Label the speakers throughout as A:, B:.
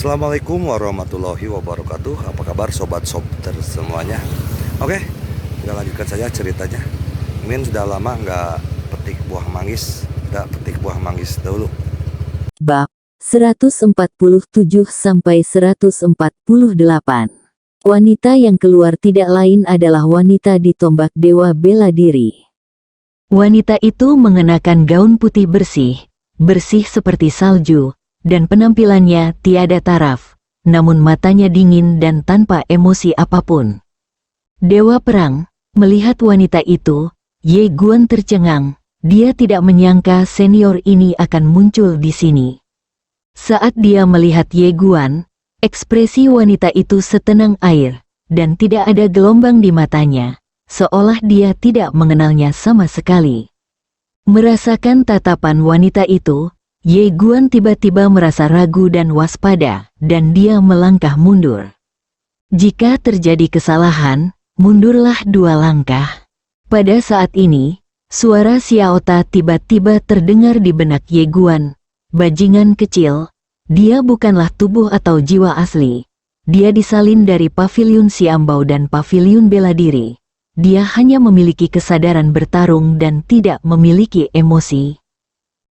A: Assalamualaikum warahmatullahi wabarakatuh. Apa kabar sobat-sobat semuanya? Oke, kita lanjutkan saja ceritanya. Min sudah lama nggak petik buah manggis. Nggak petik buah manggis dahulu.
B: Bab 147-148. Wanita yang keluar tidak lain adalah wanita ditombak dewa bela diri. Wanita itu mengenakan gaun putih bersih seperti salju, dan penampilannya tiada taraf, namun matanya dingin dan tanpa emosi apapun. Dewa Perang melihat wanita itu, Ye Guan tercengang. Dia tidak menyangka senior ini akan muncul di sini. Saat dia melihat Ye Guan, ekspresi wanita itu setenang air, dan tidak ada gelombang di matanya, seolah dia tidak mengenalnya sama sekali. Merasakan tatapan wanita itu, Ye Guan tiba-tiba merasa ragu dan waspada, dan dia melangkah mundur. Jika terjadi kesalahan, mundurlah 2 langkah. Pada saat ini, suara Xiaota tiba-tiba terdengar di benak Ye Guan. Bajingan kecil, dia bukanlah tubuh atau jiwa asli. Dia disalin dari paviliun Xiambao dan paviliun bela diri. Dia hanya memiliki kesadaran bertarung dan tidak memiliki emosi.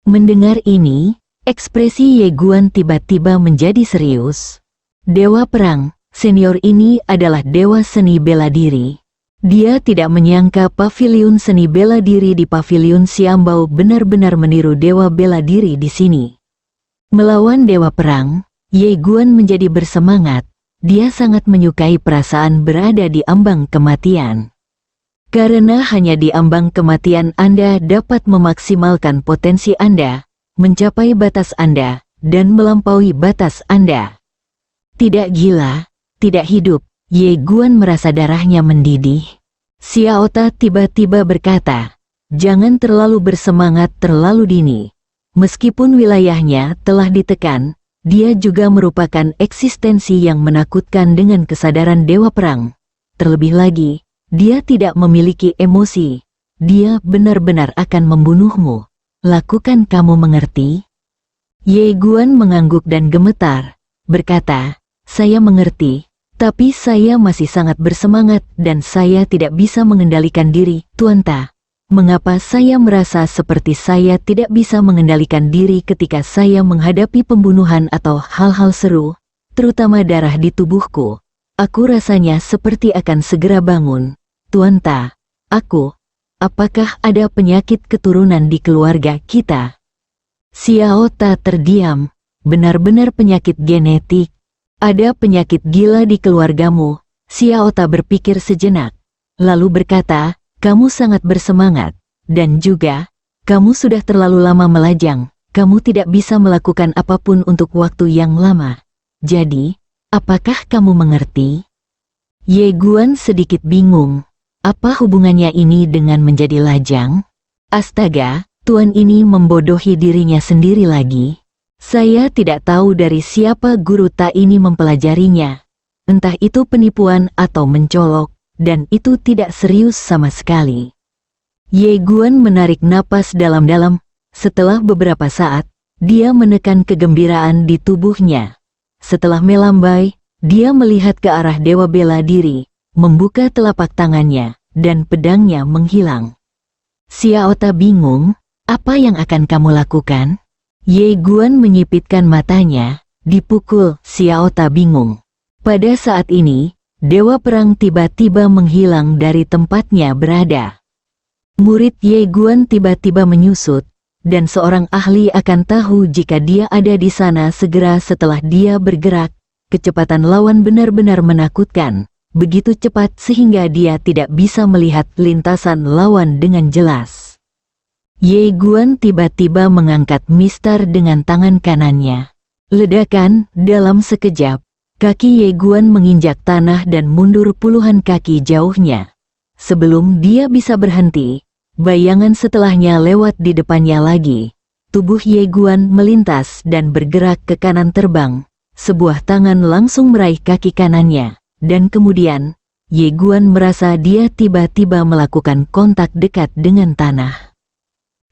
B: Mendengar ini, ekspresi Ye Guan tiba-tiba menjadi serius. Dewa Perang, senior ini adalah dewa seni bela diri. Dia tidak menyangka paviliun seni bela diri di paviliun Xiambao benar-benar meniru dewa bela diri di sini. Melawan dewa perang, Ye Guan menjadi bersemangat. Dia sangat menyukai perasaan berada di ambang kematian. Karena hanya di ambang kematian Anda dapat memaksimalkan potensi Anda, mencapai batas Anda, dan melampaui batas Anda. Tidak gila, tidak hidup. Ye Guan merasa darahnya mendidih. Xiaota tiba-tiba berkata, "Jangan terlalu bersemangat terlalu dini." Meskipun wilayahnya telah ditekan, dia juga merupakan eksistensi yang menakutkan dengan kesadaran dewa perang. Terlebih lagi, dia tidak memiliki emosi. Dia benar-benar akan membunuhmu. Lakukan, kamu mengerti? Ye Guan mengangguk dan gemetar, berkata, "Saya mengerti. Tapi saya masih sangat bersemangat dan saya tidak bisa mengendalikan diri, Tuan Ta. Mengapa saya merasa seperti saya tidak bisa mengendalikan diri ketika saya menghadapi pembunuhan atau hal-hal seru, terutama darah di tubuhku? Aku rasanya seperti akan segera bangun. Tuan Ta, apakah ada penyakit keturunan di keluarga kita?" Xiaota terdiam. "Benar-benar penyakit genetik. Ada penyakit gila di keluargamu." Xiaota berpikir sejenak, lalu berkata, "Kamu sangat bersemangat, dan juga, kamu sudah terlalu lama melajang, kamu tidak bisa melakukan apapun untuk waktu yang lama. Jadi, apakah kamu mengerti?" Ye Guan sedikit bingung. Apa hubungannya ini dengan menjadi lajang? Astaga, tuan ini membodohi dirinya sendiri lagi. Saya tidak tahu dari siapa guru Ta ini mempelajarinya. Entah itu penipuan atau mencolok, dan itu tidak serius sama sekali. Ye Guan menarik napas dalam-dalam. Setelah beberapa saat, dia menekan kegembiraan di tubuhnya. Setelah melambai, dia melihat ke arah dewa bela diri, membuka telapak tangannya, dan pedangnya menghilang. Xiaota bingung, "Apa yang akan kamu lakukan?" Ye Guan menyipitkan matanya, dipukul. Xiaota bingung. Pada saat ini, dewa perang tiba-tiba menghilang dari tempatnya berada. Murid Ye Guan tiba-tiba menyusut, dan seorang ahli akan tahu jika dia ada di sana segera setelah dia bergerak. Kecepatan lawan benar-benar menakutkan, begitu cepat sehingga dia tidak bisa melihat lintasan lawan dengan jelas. Ye Guan tiba-tiba mengangkat mistar dengan tangan kanannya. Ledakan, dalam sekejap, kaki Ye Guan menginjak tanah dan mundur puluhan kaki jauhnya. Sebelum dia bisa berhenti, bayangan setelahnya lewat di depannya lagi. Tubuh Ye Guan melintas dan bergerak ke kanan terbang. Sebuah tangan langsung meraih kaki kanannya, dan kemudian, Ye Guan merasa dia tiba-tiba melakukan kontak dekat dengan tanah.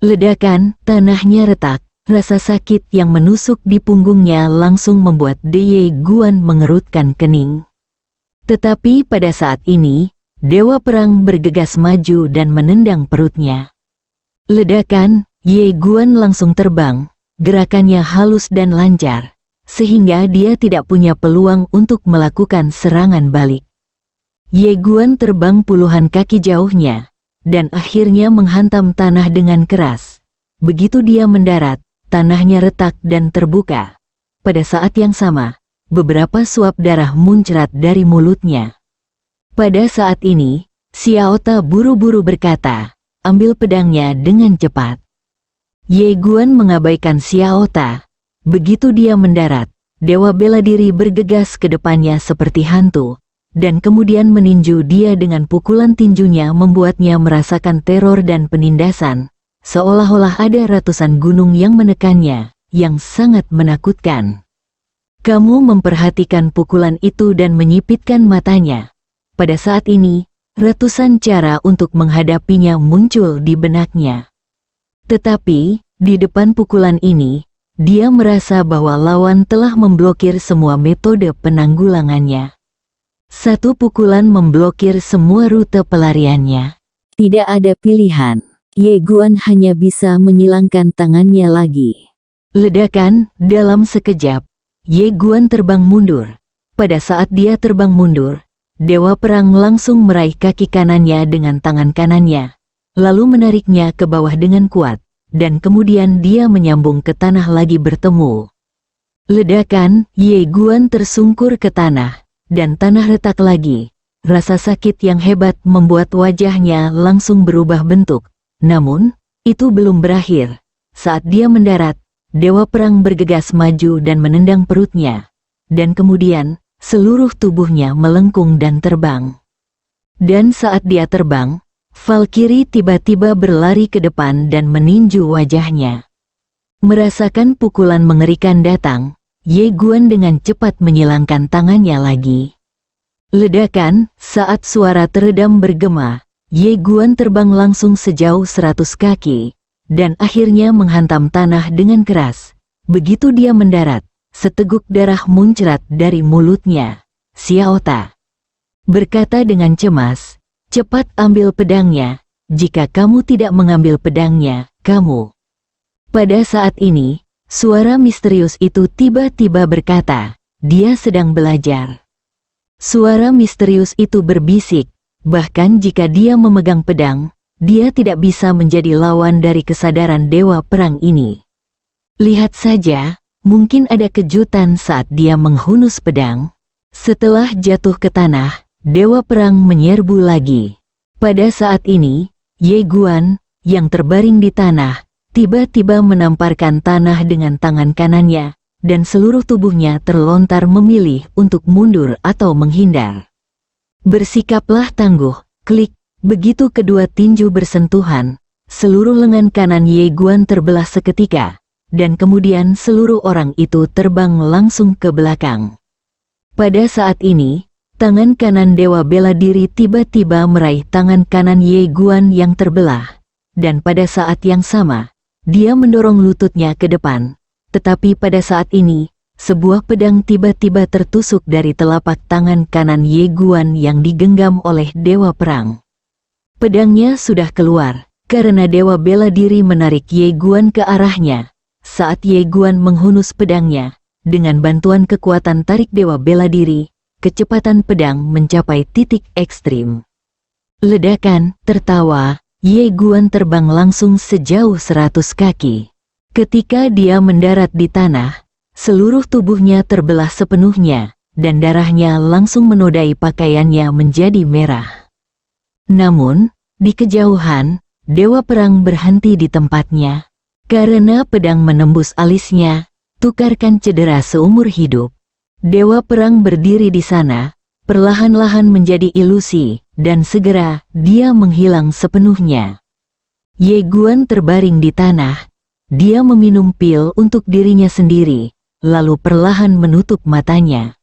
B: Ledakan, tanahnya retak, Rasa sakit yang menusuk di punggungnya langsung membuat Ye Guan mengerutkan kening. Tetapi pada saat ini, Dewa Perang bergegas maju dan menendang perutnya. Ledakan, Ye Guan langsung terbang, gerakannya halus dan lancar, sehingga dia tidak punya peluang untuk melakukan serangan balik. Ye Guan terbang puluhan kaki jauhnya, dan akhirnya menghantam tanah dengan keras. Begitu dia mendarat, tanahnya retak dan terbuka. Pada saat yang sama, beberapa suap darah muncrat dari mulutnya. Pada saat ini, Xiao Ta buru-buru berkata, "Ambil pedangnya dengan cepat." Ye Guan mengabaikan Xiao Ta. Begitu dia mendarat, Dewa Bela Diri bergegas ke depannya seperti hantu, dan kemudian meninju dia dengan pukulan tinjunya membuatnya merasakan teror dan penindasan, seolah-olah ada ratusan gunung yang menekannya, yang sangat menakutkan. Kamu memperhatikan pukulan itu dan menyipitkan matanya. Pada saat ini, ratusan cara untuk menghadapinya muncul di benaknya. Tetapi, di depan pukulan ini, dia merasa bahwa lawan telah memblokir semua metode penanggulangannya. Satu pukulan memblokir semua rute pelariannya. Tidak ada pilihan. Ye Guan hanya bisa menyilangkan tangannya lagi. Ledakan, dalam sekejap, Ye Guan terbang mundur. Pada saat dia terbang mundur, Dewa Perang langsung meraih kaki kanannya dengan tangan kanannya, lalu menariknya ke bawah dengan kuat, dan kemudian dia menyambung ke tanah lagi bertemu. Ledakan, Ye Guan tersungkur ke tanah, dan tanah retak lagi. Rasa sakit yang hebat membuat wajahnya langsung berubah bentuk. Namun, itu belum berakhir. Saat dia mendarat, Dewa Perang bergegas maju dan menendang perutnya. Dan kemudian, seluruh tubuhnya melengkung dan terbang. Dan saat dia terbang, Valkyrie tiba-tiba berlari ke depan dan meninju wajahnya. Merasakan pukulan mengerikan datang, Ye Guan dengan cepat menyilangkan tangannya lagi. Ledakan, saat suara teredam bergema, Ye Guan terbang langsung sejauh 100 kaki, dan akhirnya menghantam tanah dengan keras. Begitu dia mendarat, seteguk darah muncrat dari mulutnya. Xiao Ta berkata dengan cemas, "Cepat ambil pedangnya, jika kamu tidak mengambil pedangnya, kamu." Pada saat ini, suara misterius itu tiba-tiba berkata, "Dia sedang belajar." Suara misterius itu berbisik, bahkan jika dia memegang pedang, dia tidak bisa menjadi lawan dari kesadaran Dewa Perang ini. Lihat saja, mungkin ada kejutan saat dia menghunus pedang. Setelah jatuh ke tanah, Dewa Perang menyerbu lagi. Pada saat ini, Ye Guan, yang terbaring di tanah, tiba-tiba menamparkan tanah dengan tangan kanannya, dan seluruh tubuhnya terlontar memilih untuk mundur atau menghindar. Bersikaplah tangguh, klik, begitu kedua tinju bersentuhan, seluruh lengan kanan Ye Guan terbelah seketika, dan kemudian seluruh orang itu terbang langsung ke belakang. Pada saat ini, tangan kanan Dewa Bela Diri tiba-tiba meraih tangan kanan Ye Guan yang terbelah, dan pada saat yang sama, dia mendorong lututnya ke depan, tetapi pada saat ini, sebuah pedang tiba-tiba tertusuk dari telapak tangan kanan Ye Guan yang digenggam oleh Dewa Perang. Pedangnya sudah keluar, karena Dewa Bela Diri menarik Ye Guan ke arahnya. Saat Ye Guan menghunus pedangnya, dengan bantuan kekuatan tarik Dewa Bela Diri, kecepatan pedang mencapai titik ekstrim. Ledakan, tertawa, Ye Guan terbang langsung sejauh 100 kaki. Ketika dia mendarat di tanah, seluruh tubuhnya terbelah sepenuhnya, dan darahnya langsung menodai pakaiannya menjadi merah. Namun, di kejauhan, Dewa Perang berhenti di tempatnya. Karena pedang menembus alisnya, tukarkan cedera seumur hidup. Dewa Perang berdiri di sana, perlahan-lahan menjadi ilusi, dan segera, dia menghilang sepenuhnya. Ye Guan terbaring di tanah. Dia meminum pil untuk dirinya sendiri, lalu perlahan menutup matanya.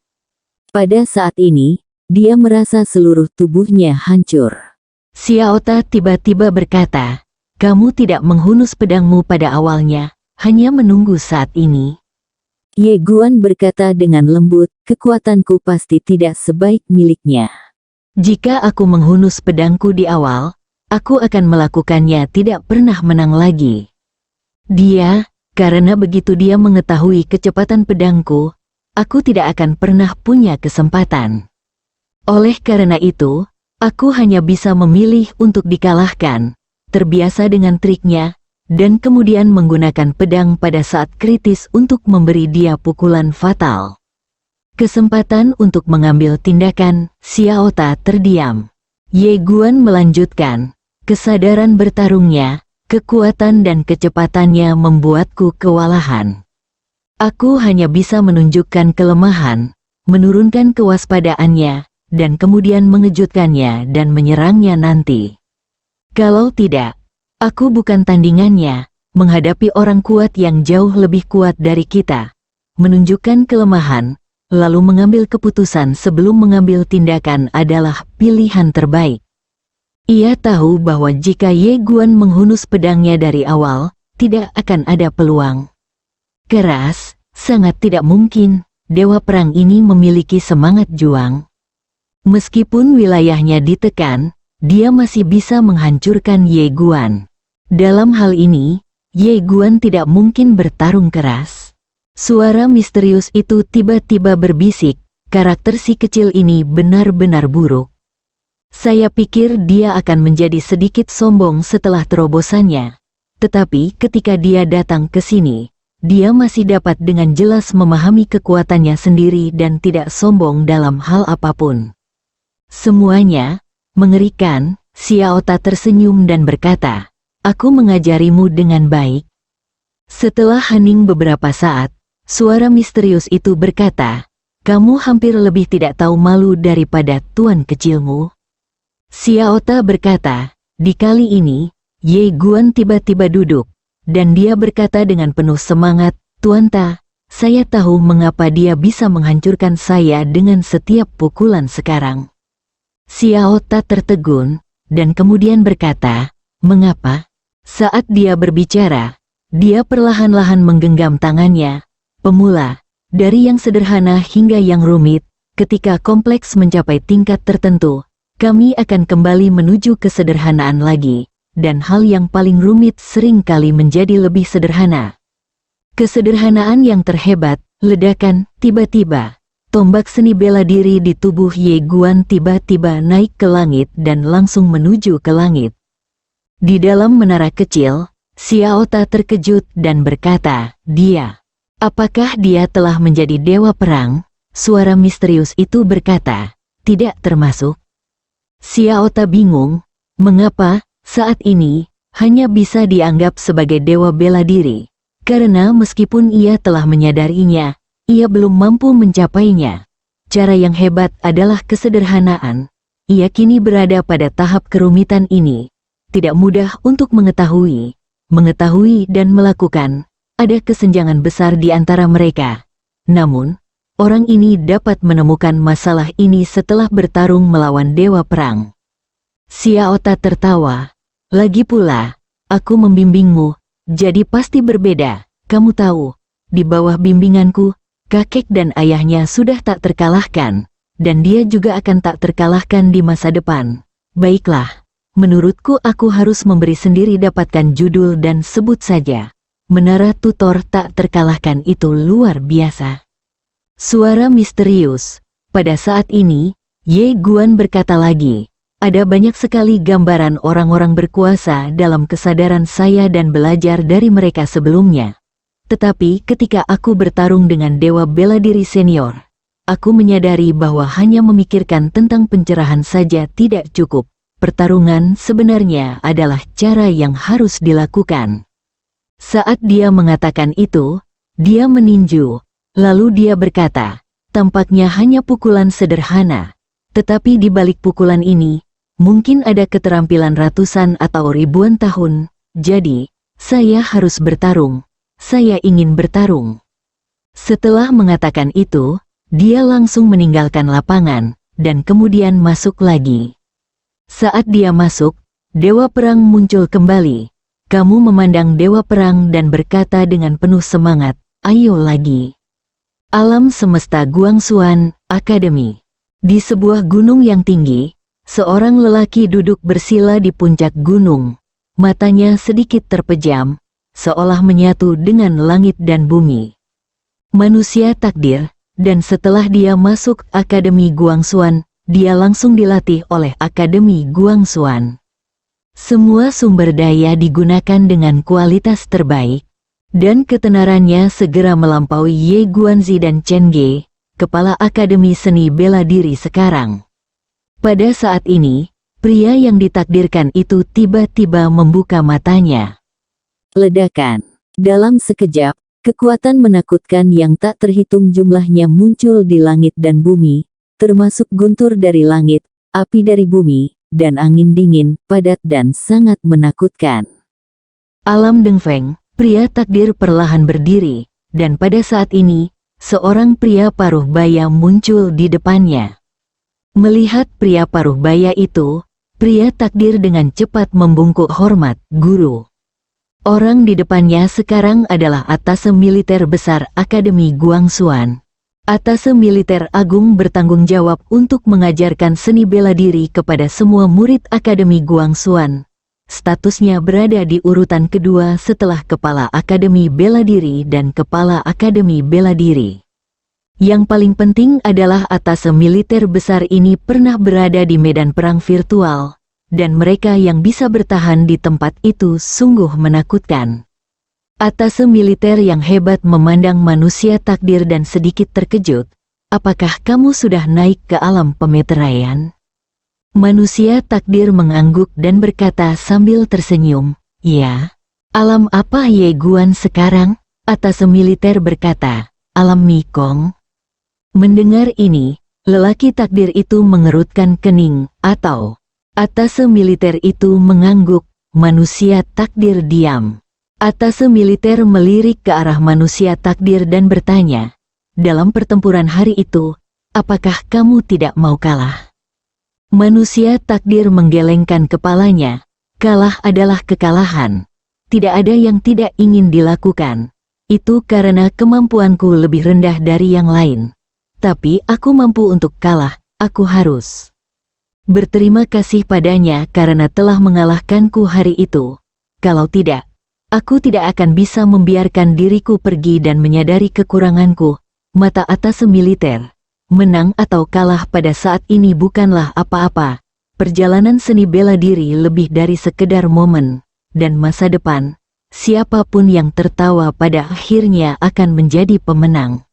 B: Pada saat ini, dia merasa seluruh tubuhnya hancur. Xiao Ta tiba-tiba berkata, "Kamu tidak menghunus pedangmu pada awalnya, hanya menunggu saat ini.
C: Ye Guan berkata dengan lembut, kekuatanku pasti tidak sebaik miliknya.
B: Jika aku menghunus pedangku di awal, aku akan melakukannya tidak pernah menang lagi. Karena begitu dia mengetahui kecepatan pedangku, aku tidak akan pernah punya kesempatan. Oleh karena itu, aku hanya bisa memilih untuk dikalahkan, terbiasa dengan triknya, dan kemudian menggunakan pedang pada saat kritis untuk memberi dia pukulan fatal. Kesempatan untuk mengambil tindakan, Xiao Ta terdiam. Ye Guan melanjutkan, kesadaran bertarungnya, kekuatan dan kecepatannya membuatku kewalahan. Aku hanya bisa menunjukkan kelemahan, menurunkan kewaspadaannya, dan kemudian mengejutkannya dan menyerangnya nanti. Kalau tidak, aku bukan tandingannya, menghadapi orang kuat yang jauh lebih kuat dari kita, menunjukkan kelemahan, lalu mengambil keputusan sebelum mengambil tindakan adalah pilihan terbaik. Ia tahu bahwa jika Ye Guan menghunus pedangnya dari awal, tidak akan ada peluang. Keras, sangat tidak mungkin, dewa perang ini memiliki semangat juang. Meskipun wilayahnya ditekan, dia masih bisa menghancurkan Ye Guan. Dalam hal ini, Ye Guan tidak mungkin bertarung keras. Suara misterius itu tiba-tiba berbisik, karakter si kecil ini benar-benar buruk. Saya pikir dia akan menjadi sedikit sombong setelah terobosannya. Tetapi ketika dia datang ke sini, dia masih dapat dengan jelas memahami kekuatannya sendiri dan tidak sombong dalam hal apapun. Semuanya mengerikan. Xiao Ta tersenyum dan berkata, aku mengajarimu dengan baik. Setelah hening beberapa saat, suara misterius itu berkata, kamu hampir lebih tidak tahu malu daripada tuan kecilmu. Xiao Ta berkata, di kali ini, Ye Guan tiba-tiba duduk, dan dia berkata dengan penuh semangat, Tuan Ta, saya tahu mengapa dia bisa menghancurkan saya dengan setiap pukulan sekarang. Xiao Ta tertegun, dan kemudian berkata, mengapa? Saat dia berbicara, dia perlahan-lahan menggenggam tangannya. Pemula, dari yang sederhana hingga yang rumit, ketika kompleks mencapai tingkat tertentu, kami akan kembali menuju kesederhanaan lagi, dan hal yang paling rumit seringkali menjadi lebih sederhana. Kesederhanaan yang terhebat, ledakan, tiba-tiba. Tombak seni bela diri di tubuh Ye Guan tiba-tiba naik ke langit dan langsung menuju ke langit. Di dalam menara kecil, Xiao Ta terkejut dan berkata, apakah dia telah menjadi dewa perang? Suara misterius itu berkata, tidak termasuk. Xiao Ta bingung, mengapa, saat ini, hanya bisa dianggap sebagai dewa bela diri. Karena meskipun ia telah menyadarinya, ia belum mampu mencapainya. Cara yang hebat adalah kesederhanaan. Ia kini berada pada tahap kerumitan ini. Tidak mudah untuk mengetahui dan melakukan. Ada kesenjangan besar di antara mereka. Namun, orang ini dapat menemukan masalah ini setelah bertarung melawan dewa perang. Xiao Ta tertawa. Lagi pula, aku membimbingmu, jadi pasti berbeda. Kamu tahu, di bawah bimbinganku, kakek dan ayahnya sudah tak terkalahkan, dan dia juga akan tak terkalahkan di masa depan. Baiklah, menurutku aku harus memberi sendiri dapatkan judul dan sebut saja. Menara tutor tak terkalahkan itu luar biasa. Suara misterius. Pada saat ini, Ye Guan berkata lagi, ada banyak sekali gambaran orang-orang berkuasa dalam kesadaran saya dan belajar dari mereka sebelumnya. Tetapi ketika aku bertarung dengan dewa bela diri senior, aku menyadari bahwa hanya memikirkan tentang pencerahan saja tidak cukup. Pertarungan sebenarnya adalah cara yang harus dilakukan. Saat dia mengatakan itu, dia meninju, lalu dia berkata, tampaknya hanya pukulan sederhana, tetapi di balik pukulan ini, mungkin ada keterampilan ratusan atau ribuan tahun, jadi, saya harus bertarung. Saya ingin bertarung. Setelah mengatakan itu, dia langsung meninggalkan lapangan, dan kemudian masuk lagi. Saat dia masuk, dewa perang muncul kembali. kamu memandang dewa perang dan berkata dengan penuh semangat, ayo lagi. Alam semesta Guangxuan Academy. Di sebuah gunung yang tinggi, seorang lelaki duduk bersila di puncak gunung. Matanya sedikit terpejam, seolah menyatu dengan langit dan bumi. Manusia takdir, dan setelah dia masuk Akademi Guangxuan, dia langsung dilatih oleh Akademi Guangxuan. Semua sumber daya digunakan dengan kualitas terbaik, dan ketenarannya segera melampaui Ye Guanzi dan Chen Ge, kepala Akademi Seni Bela Diri sekarang. Pada saat ini, pria yang ditakdirkan itu tiba-tiba membuka matanya.
C: Ledakan. Dalam sekejap, kekuatan menakutkan yang tak terhitung jumlahnya muncul di langit dan bumi, termasuk guntur dari langit, api dari bumi, dan angin dingin, padat dan sangat menakutkan.
B: Alam Dengfeng, pria takdir perlahan berdiri, dan pada saat ini, seorang pria paruh baya muncul di depannya. Melihat pria paruh baya itu, pria takdir dengan cepat membungkuk hormat, guru. Orang di depannya sekarang adalah Atase Militer Besar Akademi Guangxuan. Atase Militer Agung bertanggung jawab untuk mengajarkan seni bela diri kepada semua murid Akademi Guangxuan. Statusnya berada di urutan kedua setelah Kepala Akademi Bela Diri dan Kepala Akademi Bela Diri. Yang paling penting adalah Atase Militer Besar ini pernah berada di medan perang virtual, dan mereka yang bisa bertahan di tempat itu sungguh menakutkan. Atase militer yang hebat memandang manusia takdir dan sedikit terkejut. Apakah kamu sudah naik ke alam pemeteraian? Manusia takdir mengangguk dan berkata sambil tersenyum, ya. Alam apa Ye Guan sekarang? Atase militer berkata, alam Mikong. Mendengar ini, lelaki takdir itu mengerutkan kening, atau Atase militer itu mengangguk, manusia takdir diam. Atase militer melirik ke arah manusia takdir dan bertanya, dalam pertempuran hari itu, apakah kamu tidak mau kalah? Manusia takdir menggelengkan kepalanya, kalah adalah kekalahan. Tidak ada yang tidak ingin dilakukan. Itu karena kemampuanku lebih rendah dari yang lain. Tapi aku mampu untuk kalah, aku harus berterima kasih padanya karena telah mengalahkanku hari itu. Kalau tidak, aku tidak akan bisa membiarkan diriku pergi dan menyadari kekuranganku. Mata Atase militer. Menang atau kalah pada saat ini bukanlah apa-apa. Perjalanan seni bela diri lebih dari sekedar momen. Dan masa depan, siapapun yang tertawa pada akhirnya akan menjadi pemenang.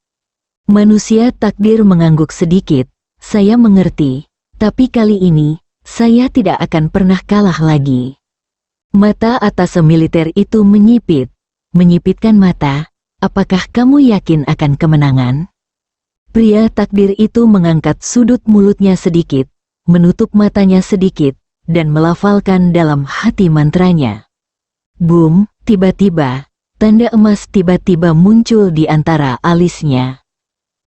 B: Manusia takdir mengangguk sedikit. Saya mengerti. Tapi kali ini, saya tidak akan pernah kalah lagi. Mata Atase militer itu menyipitkan mata, apakah kamu yakin akan kemenangan? Pria takdir itu mengangkat sudut mulutnya sedikit, menutup matanya sedikit, dan melafalkan dalam hati mantranya. Boom, tiba-tiba, tanda emas tiba-tiba muncul di antara alisnya.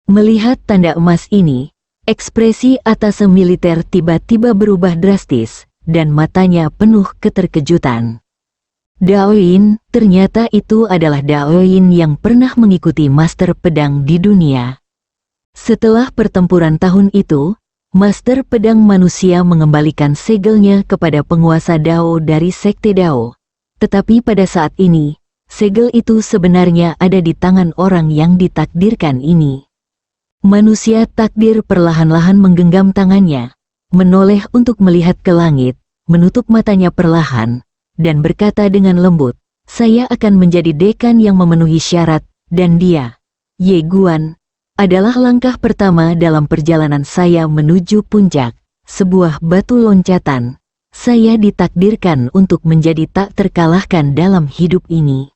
B: Melihat tanda emas ini, ekspresi Atase militer tiba-tiba berubah drastis, dan matanya penuh keterkejutan. Daoyin, ternyata itu adalah Daoyin yang pernah mengikuti Master Pedang di dunia. Setelah pertempuran tahun itu, Master Pedang Manusia mengembalikan segelnya kepada penguasa Dao dari Sekte Dao. Tetapi pada saat ini, segel itu sebenarnya ada di tangan orang yang ditakdirkan ini. Manusia takdir perlahan-lahan menggenggam tangannya, menoleh untuk melihat ke langit, menutup matanya perlahan, dan berkata dengan lembut, saya akan menjadi dekan yang memenuhi syarat, dan dia, Ye Guan, adalah langkah pertama dalam perjalanan saya menuju puncak, sebuah batu loncatan. Saya ditakdirkan untuk menjadi tak terkalahkan dalam hidup ini.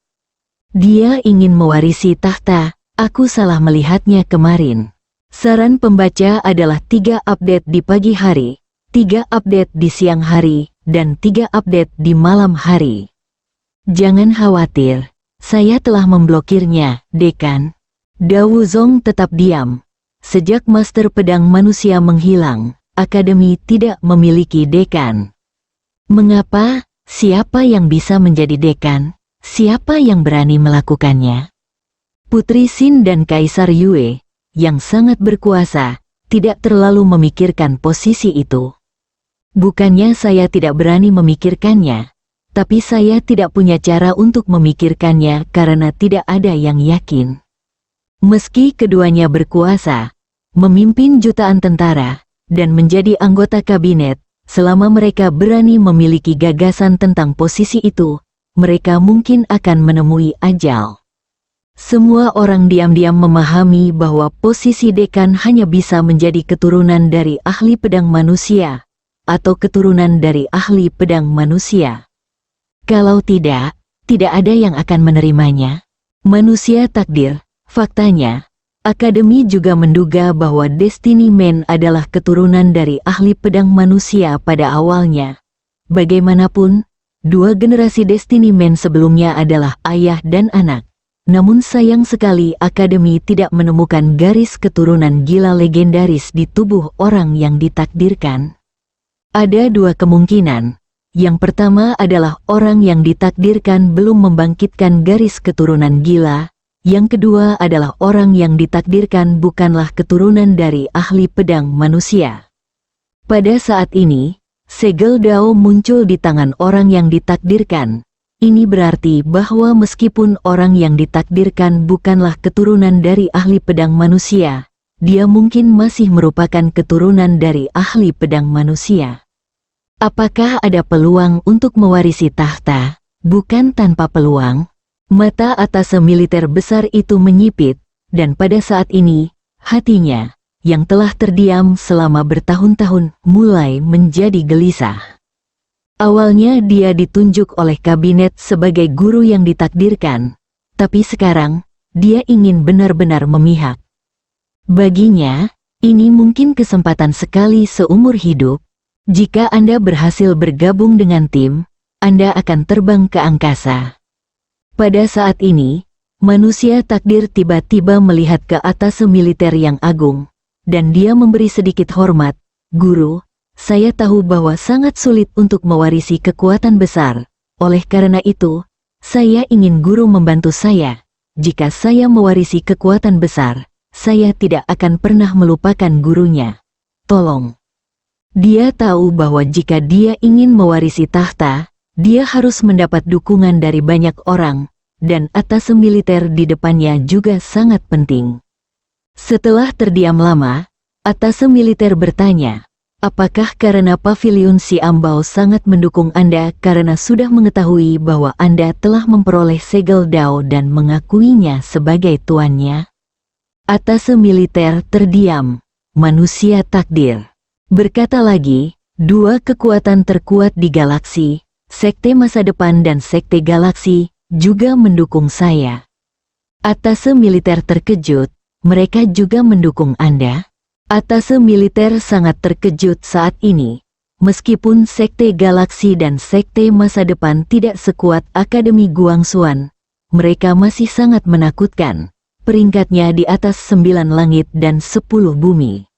B: Dia ingin mewarisi tahta, aku salah melihatnya kemarin. Saran pembaca adalah 3 update di pagi hari, 3 update di siang hari, dan 3 update di malam hari. Jangan khawatir, saya telah memblokirnya, Dekan. Dao Zong tetap diam. Sejak Master Pedang Manusia menghilang, Akademi tidak memiliki dekan. Mengapa? Siapa yang bisa menjadi dekan? Siapa yang berani melakukannya? Putri Xin dan Kaisar Yue, yang sangat berkuasa, tidak terlalu memikirkan posisi itu. Bukannya saya tidak berani memikirkannya, tapi saya tidak punya cara untuk memikirkannya karena tidak ada yang yakin. Meski keduanya berkuasa, memimpin jutaan tentara, dan menjadi anggota kabinet, selama mereka berani memiliki gagasan tentang posisi itu, mereka mungkin akan menemui ajal. Semua orang diam-diam memahami bahwa posisi dekan hanya bisa menjadi keturunan dari ahli pedang manusia, atau keturunan dari ahli pedang manusia. Kalau tidak, tidak ada yang akan menerimanya. Manusia takdir, faktanya, Akademi juga menduga bahwa Destiny Man adalah keturunan dari ahli pedang manusia pada awalnya. Bagaimanapun, dua generasi Destiny Man sebelumnya adalah ayah dan anak. Namun sayang sekali Akademi tidak menemukan garis keturunan gila legendaris di tubuh orang yang ditakdirkan. Ada dua kemungkinan. Yang pertama adalah orang yang ditakdirkan belum membangkitkan garis keturunan gila. Yang kedua adalah orang yang ditakdirkan bukanlah keturunan dari ahli pedang manusia. Pada saat ini, segel Dao muncul di tangan orang yang ditakdirkan. Ini berarti bahwa meskipun orang yang ditakdirkan bukanlah keturunan dari ahli pedang manusia, dia mungkin masih merupakan keturunan dari ahli pedang manusia. Apakah ada peluang untuk mewarisi tahta? Bukan tanpa peluang. Mata atas militer besar itu menyipit, dan pada saat ini, hatinya, yang telah terdiam selama bertahun-tahun, mulai menjadi gelisah. Awalnya dia ditunjuk oleh kabinet sebagai guru yang ditakdirkan, tapi sekarang, dia ingin benar-benar memihak. Baginya, ini mungkin kesempatan sekali seumur hidup. Jika Anda berhasil bergabung dengan tim, Anda akan terbang ke angkasa. Pada saat ini, manusia takdir tiba-tiba melihat ke atas militer yang agung, dan dia memberi sedikit hormat. Guru, saya tahu bahwa sangat sulit untuk mewarisi kekuatan besar. Oleh karena itu, saya ingin guru membantu saya. Jika saya mewarisi kekuatan besar, saya tidak akan pernah melupakan gurunya. Tolong. Dia tahu bahwa jika dia ingin mewarisi tahta, dia harus mendapat dukungan dari banyak orang, dan atas militer di depannya juga sangat penting. Setelah terdiam lama, atas militer bertanya, apakah karena Pavilion Si Ambao sangat mendukung Anda karena sudah mengetahui bahwa Anda telah memperoleh segel Dao dan mengakuinya sebagai tuannya? Atas militer terdiam, manusia takdir berkata lagi, dua kekuatan terkuat di galaksi, Sekte Masa Depan dan Sekte Galaksi, juga mendukung saya. Atas militer terkejut, mereka juga mendukung Anda? Atas militer sangat terkejut saat ini, meskipun Sekte Galaksi dan Sekte Masa Depan tidak sekuat Akademi Guangxuan, mereka masih sangat menakutkan, peringkatnya di atas 9 langit dan 10 bumi.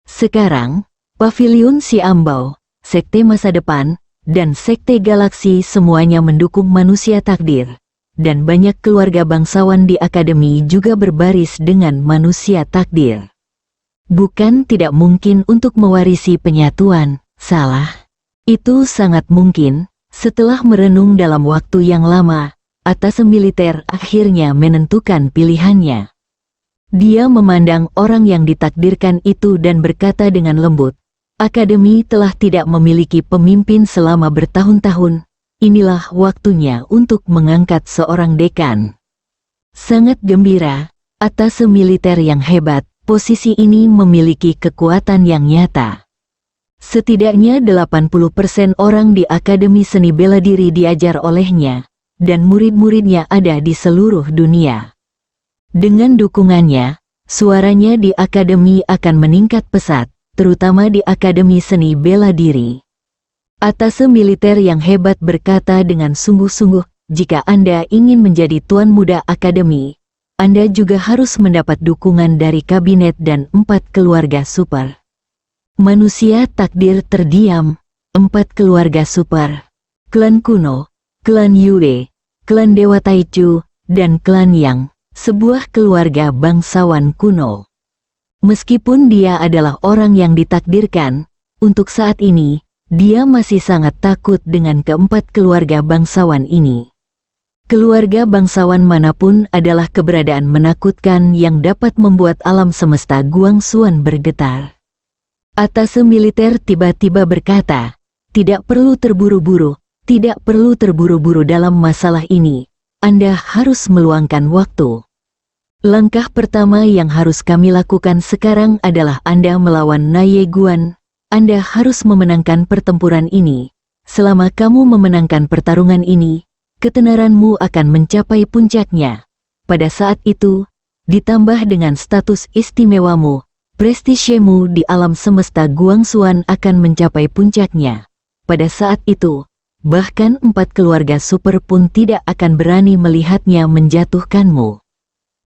B: Sekarang, Pavilion Si Ambao, Sekte Masa Depan, dan Sekte Galaksi semuanya mendukung manusia takdir, dan banyak keluarga bangsawan di Akademi juga berbaris dengan manusia takdir. Bukan tidak mungkin untuk mewarisi penyatuan, salah. Itu sangat mungkin. Setelah merenung dalam waktu yang lama, atas militer akhirnya menentukan pilihannya. Dia memandang orang yang ditakdirkan itu dan berkata dengan lembut, Akademi telah tidak memiliki pemimpin selama bertahun-tahun. Inilah waktunya untuk mengangkat seorang dekan. Sangat gembira, atas militer yang hebat, posisi ini memiliki kekuatan yang nyata. Setidaknya 80% orang di Akademi Seni Bela Diri diajar olehnya, dan murid-muridnya ada di seluruh dunia. Dengan dukungannya, suaranya di Akademi akan meningkat pesat, terutama di Akademi Seni Bela Diri. Atas militer yang hebat berkata dengan sungguh-sungguh, jika Anda ingin menjadi tuan muda Akademi, Anda juga harus mendapat dukungan dari kabinet dan 4 keluarga super. Manusia takdir terdiam, 4 keluarga super. klan kuno, klan Yue, klan Dewa Taichu, dan klan Yang, sebuah keluarga bangsawan kuno. Meskipun dia adalah orang yang ditakdirkan, untuk saat ini, dia masih sangat takut dengan keempat keluarga bangsawan ini. Keluarga bangsawan manapun adalah keberadaan menakutkan yang dapat membuat alam semesta Guangxuan bergetar. Atase militer tiba-tiba berkata, "Tidak perlu terburu-buru, tidak perlu terburu-buru dalam masalah ini. Anda harus meluangkan waktu. Langkah pertama yang harus kami lakukan sekarang adalah Anda melawan Naye Guan. Anda harus memenangkan pertempuran ini. Selama kamu memenangkan pertarungan ini, ketenaranmu akan mencapai puncaknya. Pada saat itu, ditambah dengan status istimewamu, prestisemu di alam semesta Guangxuan akan mencapai puncaknya. Pada saat itu, bahkan 4 keluarga super pun tidak akan berani melihatnya menjatuhkanmu."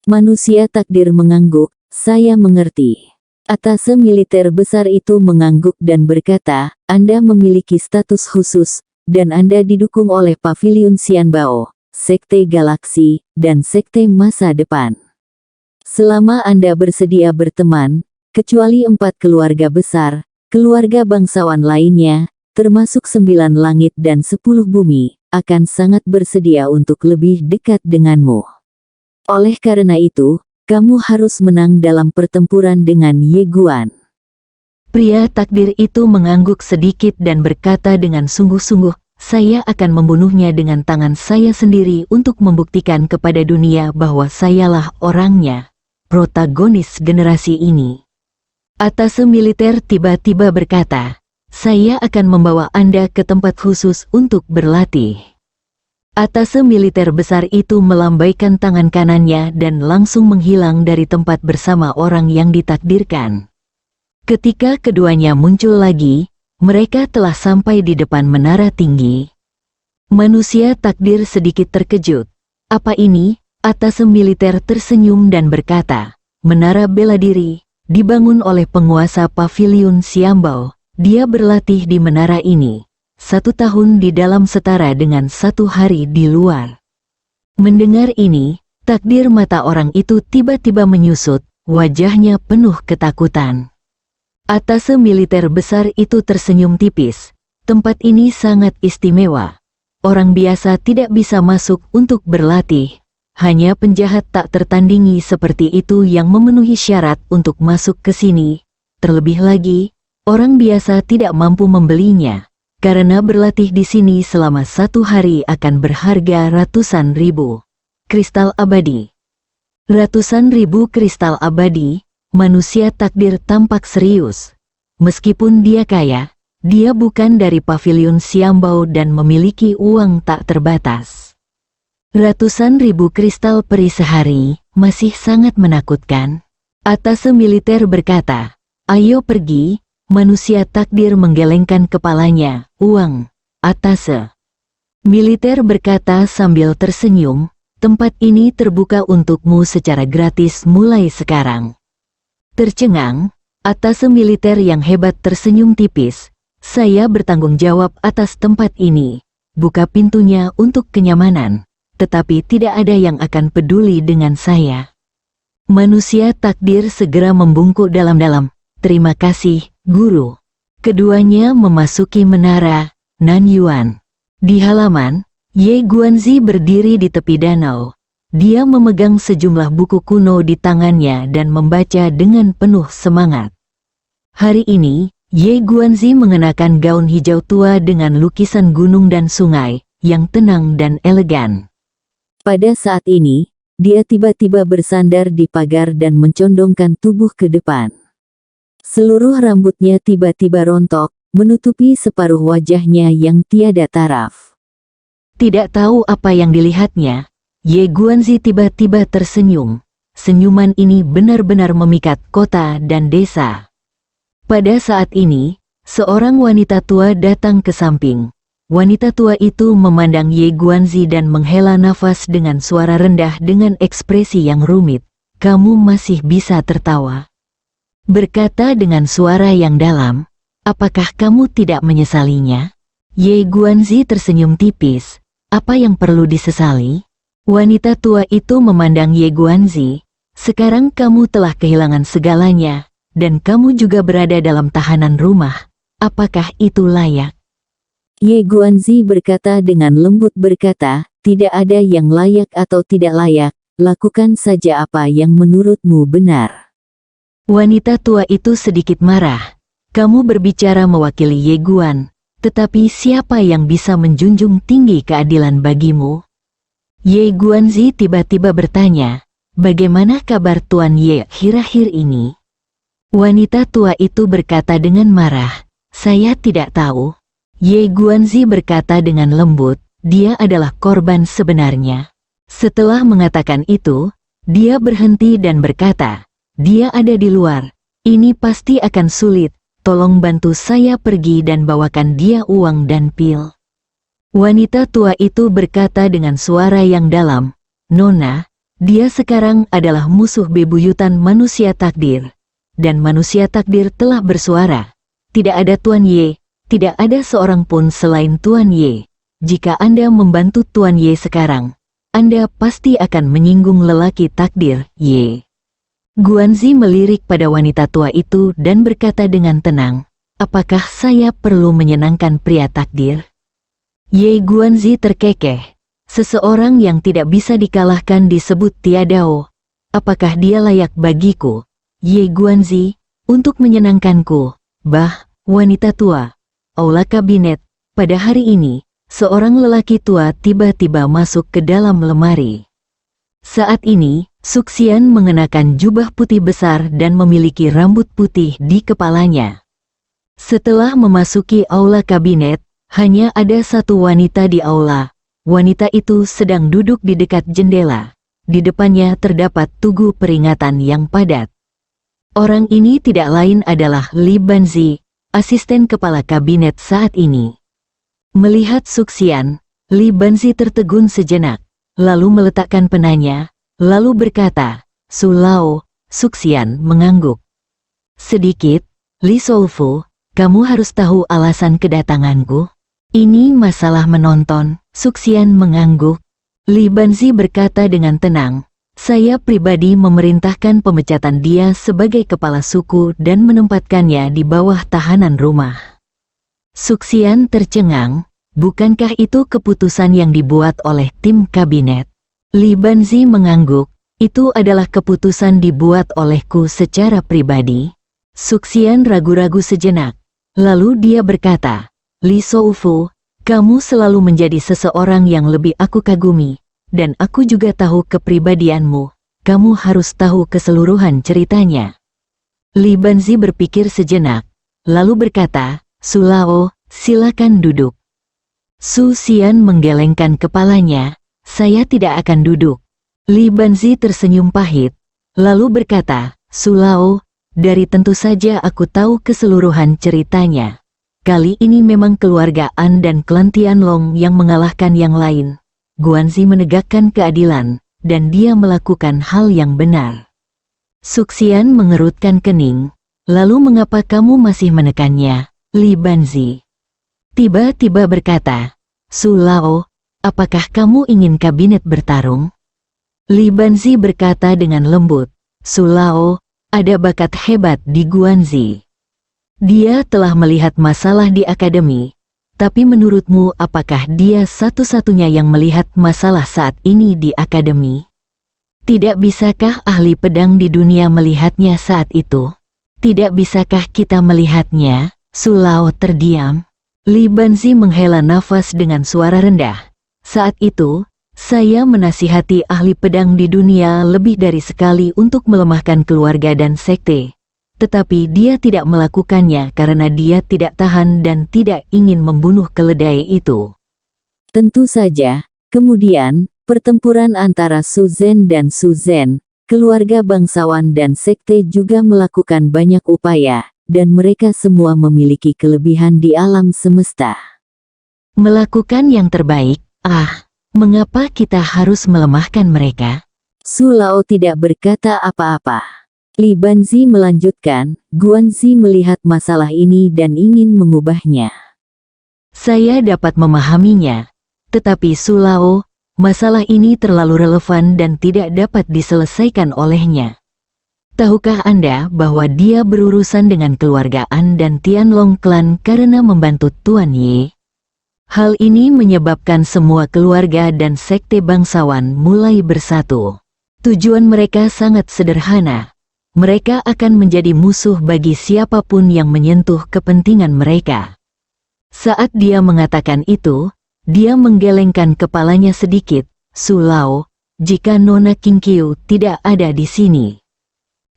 C: Manusia takdir mengangguk, "Saya mengerti." Atase militer besar itu mengangguk dan berkata, "Anda memiliki status khusus, dan Anda didukung oleh Paviliun Xianbao, Sekte Galaksi, dan Sekte Masa Depan. Selama Anda bersedia berteman, kecuali 4 keluarga besar, keluarga bangsawan lainnya, termasuk 9 langit dan 10 bumi, akan sangat bersedia untuk lebih dekat denganmu. Oleh karena itu, kamu harus menang dalam pertempuran dengan Ye Guan."
B: Pria takdir itu mengangguk sedikit dan berkata dengan sungguh-sungguh, "Saya akan membunuhnya dengan tangan saya sendiri untuk membuktikan kepada dunia bahwa sayalah orangnya, protagonis generasi ini." Atase militer tiba-tiba berkata, "Saya akan membawa Anda ke tempat khusus untuk berlatih." Atase militer besar itu melambaikan tangan kanannya dan langsung menghilang dari tempat bersama orang yang ditakdirkan. Ketika keduanya muncul lagi, mereka telah sampai di depan menara tinggi. Manusia takdir sedikit terkejut. "Apa ini?" Atase militer tersenyum dan berkata, "Menara bela diri, dibangun oleh penguasa Paviliun Xianbao. Dia berlatih di menara ini. 1 tahun di dalam setara dengan 1 hari di luar." Mendengar ini, takdir mata orang itu tiba-tiba menyusut, wajahnya penuh ketakutan. Atase militer besar itu tersenyum tipis. "Tempat ini sangat istimewa. Orang biasa tidak bisa masuk untuk berlatih. Hanya penjahat tak tertandingi seperti itu yang memenuhi syarat untuk masuk ke sini. Terlebih lagi, orang biasa tidak mampu membelinya. Karena berlatih di sini selama 1 hari akan berharga ratusan ribu kristal abadi." Ratusan ribu kristal abadi, manusia takdir tampak serius. Meskipun dia kaya, dia bukan dari Paviliun Xianbao dan memiliki uang tak terbatas. Ratusan ribu kristal peri sehari, masih sangat menakutkan. Atase militer berkata, "Ayo pergi." Manusia takdir menggelengkan kepalanya. "Uang, Atase." Militer berkata sambil tersenyum, "Tempat ini terbuka untukmu secara gratis mulai sekarang." Tercengang, Atase militer yang hebat tersenyum tipis. "Saya bertanggung jawab atas tempat ini. Buka pintunya untuk kenyamanan. Tetapi tidak ada yang akan peduli dengan saya." Manusia takdir segera membungkuk dalam-dalam. "Terima kasih, Guru." Keduanya memasuki menara Nanyuan. Di halaman, Ye Guanzi berdiri di tepi danau. Dia memegang sejumlah buku kuno di tangannya dan membaca dengan penuh semangat. Hari ini, Ye Guanzi mengenakan gaun hijau tua dengan lukisan gunung dan sungai, yang tenang dan elegan.
C: Pada saat ini, dia tiba-tiba bersandar di pagar dan mencondongkan tubuh ke depan. Seluruh rambutnya tiba-tiba rontok, menutupi separuh wajahnya yang tiada taraf.
B: Tidak tahu apa yang dilihatnya, Ye Guanzi tiba-tiba tersenyum. Senyuman ini benar-benar memikat kota dan desa. Pada saat ini, seorang wanita tua datang ke samping. Wanita tua itu memandang Ye Guanzi dan menghela nafas dengan suara rendah dengan ekspresi yang rumit. "Kamu masih bisa tertawa?" Berkata dengan suara yang dalam, "Apakah kamu tidak menyesalinya?" Ye Guanzi tersenyum tipis. Apa yang perlu disesali? Wanita tua itu memandang Ye Guanzi. Sekarang kamu telah kehilangan segalanya, dan kamu juga berada dalam tahanan rumah. Apakah itu layak?
C: Ye Guanzi berkata dengan lembut tidak ada yang layak atau tidak layak, lakukan saja apa yang menurutmu benar.
B: Wanita tua itu sedikit marah. Kamu berbicara mewakili Ye Guan, tetapi siapa yang bisa menjunjung tinggi keadilan bagimu? Ye Guanzi tiba-tiba bertanya, bagaimana kabar Tuan Ye akhir-akhir ini? Wanita tua itu berkata dengan marah, saya tidak tahu. Ye Guanzi berkata dengan lembut, dia adalah korban sebenarnya. Setelah mengatakan itu, dia berhenti dan berkata, dia ada di luar. Ini pasti akan sulit, tolong bantu saya pergi dan bawakan dia uang dan pil. Wanita tua itu berkata dengan suara yang dalam, Nona, dia sekarang adalah musuh bebuyutan manusia takdir. Dan manusia takdir telah bersuara, tidak ada Tuan Ye, tidak ada seorang pun selain Tuan Ye. Jika Anda membantu Tuan Ye sekarang, Anda pasti akan menyinggung lelaki takdir, Ye. Guanzi melirik pada wanita tua itu dan berkata dengan tenang, apakah saya perlu menyenangkan pria takdir? Ye Guanzi terkekeh. Seseorang yang tidak bisa dikalahkan disebut tiadao. Apakah dia layak bagiku, Ye Guanzi, untuk menyenangkanku? Bah, wanita tua. Aula kabinet. Pada hari ini, seorang lelaki tua tiba-tiba masuk ke dalam lemari. Saat ini, Suxian mengenakan jubah putih besar dan memiliki rambut putih di kepalanya. Setelah memasuki aula kabinet, hanya ada satu wanita di aula. Wanita itu sedang duduk di dekat jendela. Di depannya terdapat tugu peringatan yang padat. Orang ini tidak lain adalah Li Banzi, asisten kepala kabinet saat ini. Melihat Suxian, Li Banzi tertegun sejenak, lalu meletakkan penanya, lalu berkata, Su Lao. Suxian mengangguk sedikit. Li Soufu, kamu harus tahu alasan kedatanganku. Ini masalah menonton. Suxian mengangguk. Li Banzi berkata dengan tenang, saya pribadi memerintahkan pemecatan dia sebagai kepala suku dan menempatkannya di bawah tahanan rumah. Suxian tercengang, bukankah itu keputusan yang dibuat oleh tim kabinet? Li Banzi mengangguk, itu adalah keputusan dibuat olehku secara pribadi. Suxian ragu-ragu sejenak, lalu dia berkata, Li Soufu, kamu selalu menjadi seseorang yang lebih aku kagumi, dan aku juga tahu kepribadianmu. Kamu harus tahu keseluruhan ceritanya. Li Banzi berpikir sejenak, lalu berkata, Su Lao, silakan duduk. Su Xian menggelengkan kepalanya, saya tidak akan duduk. Li Banzi tersenyum pahit, lalu berkata, Su Lao, dari tentu saja aku tahu keseluruhan ceritanya. Kali ini memang keluarga An dan klan Tianlong yang mengalahkan yang lain. Guanzi menegakkan keadilan, dan dia melakukan hal yang benar. Suxian mengerutkan kening, lalu mengapa kamu masih menekannya, Li Banzi? Tiba-tiba berkata, Su Lao, apakah kamu ingin kabinet bertarung? Li Banzi berkata dengan lembut, Su Lao, ada bakat hebat di Guanzi. Dia telah melihat masalah di akademi, tapi menurutmu apakah dia satu-satunya yang melihat masalah saat ini di akademi? Tidak bisakah ahli pedang di dunia melihatnya saat itu? Tidak bisakah kita melihatnya? Su Lao terdiam. Li Banzi menghela nafas dengan suara rendah. Saat itu, saya menasihati ahli pedang di dunia lebih dari sekali untuk melemahkan keluarga dan sekte. Tetapi dia tidak melakukannya karena dia tidak tahan dan tidak ingin membunuh keledai itu.
C: Tentu saja, kemudian, pertempuran antara Su Zhen dan Su Zhen, keluarga bangsawan dan sekte juga melakukan banyak upaya, dan mereka semua memiliki kelebihan di alam semesta.
B: Melakukan yang terbaik, mengapa kita harus melemahkan mereka?
C: Su Lao tidak berkata apa-apa. Li Banzi melanjutkan, Guanzi melihat masalah ini dan ingin mengubahnya.
B: Saya dapat memahaminya. Tetapi Sulao, masalah ini terlalu relevan dan tidak dapat diselesaikan olehnya. Tahukah Anda bahwa dia berurusan dengan keluargaan dan Tianlong Clan karena membantu Tuan Ye? Hal ini menyebabkan semua keluarga dan sekte bangsawan mulai bersatu. Tujuan mereka sangat sederhana. Mereka akan menjadi musuh bagi siapapun yang menyentuh kepentingan mereka. Saat dia mengatakan itu, dia menggelengkan kepalanya sedikit. Sulao, jika Nona Qingqiu tidak ada di sini.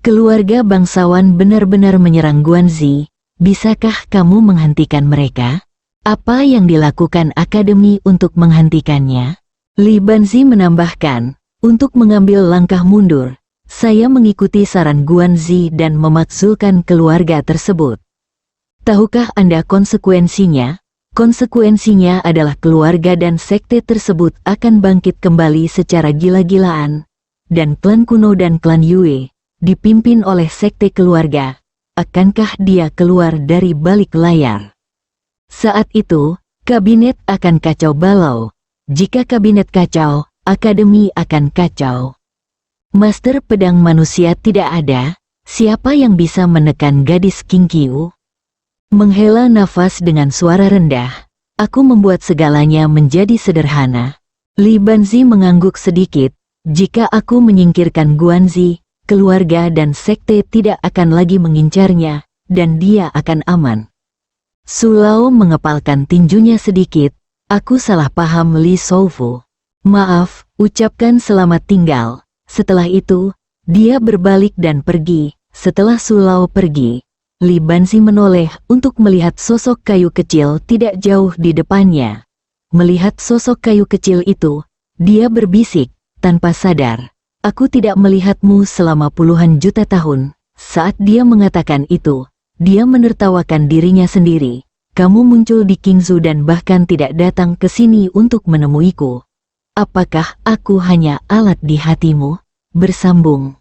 B: Keluarga bangsawan benar-benar menyerang Guanzi, bisakah kamu menghentikan mereka? Apa yang dilakukan akademi untuk menghentikannya? Li Banzi menambahkan, untuk mengambil langkah mundur, saya mengikuti saran Guanzi dan memakzulkan keluarga tersebut. Tahukah Anda konsekuensinya? Konsekuensinya adalah keluarga dan sekte tersebut akan bangkit kembali secara gila-gilaan, dan klan kuno dan klan Yue, dipimpin oleh sekte keluarga, akankah dia keluar dari balik layar? Saat itu, kabinet akan kacau balau. Jika kabinet kacau, akademi akan kacau. Master pedang manusia tidak ada, siapa yang bisa menekan gadis Qingqiu? Menghela nafas dengan suara rendah, aku membuat segalanya menjadi sederhana. Li Banzi mengangguk sedikit, jika aku menyingkirkan Guanzi, keluarga dan sekte tidak akan lagi mengincarnya, dan dia akan aman. Sulao mengepalkan tinjunya sedikit, aku salah paham Li Shoufu. Maaf, ucapkan selamat tinggal. Setelah itu, dia berbalik dan pergi. Setelah Sulao pergi, Li Banzi menoleh untuk melihat sosok kayu kecil tidak jauh di depannya. Melihat sosok kayu kecil itu, dia berbisik, tanpa sadar. Aku tidak melihatmu selama puluhan juta tahun. Saat dia mengatakan itu, dia menertawakan dirinya sendiri. Kamu muncul di Qingzhou dan bahkan tidak datang ke sini untuk menemuiku. Apakah aku hanya alat di hatimu? Bersambung.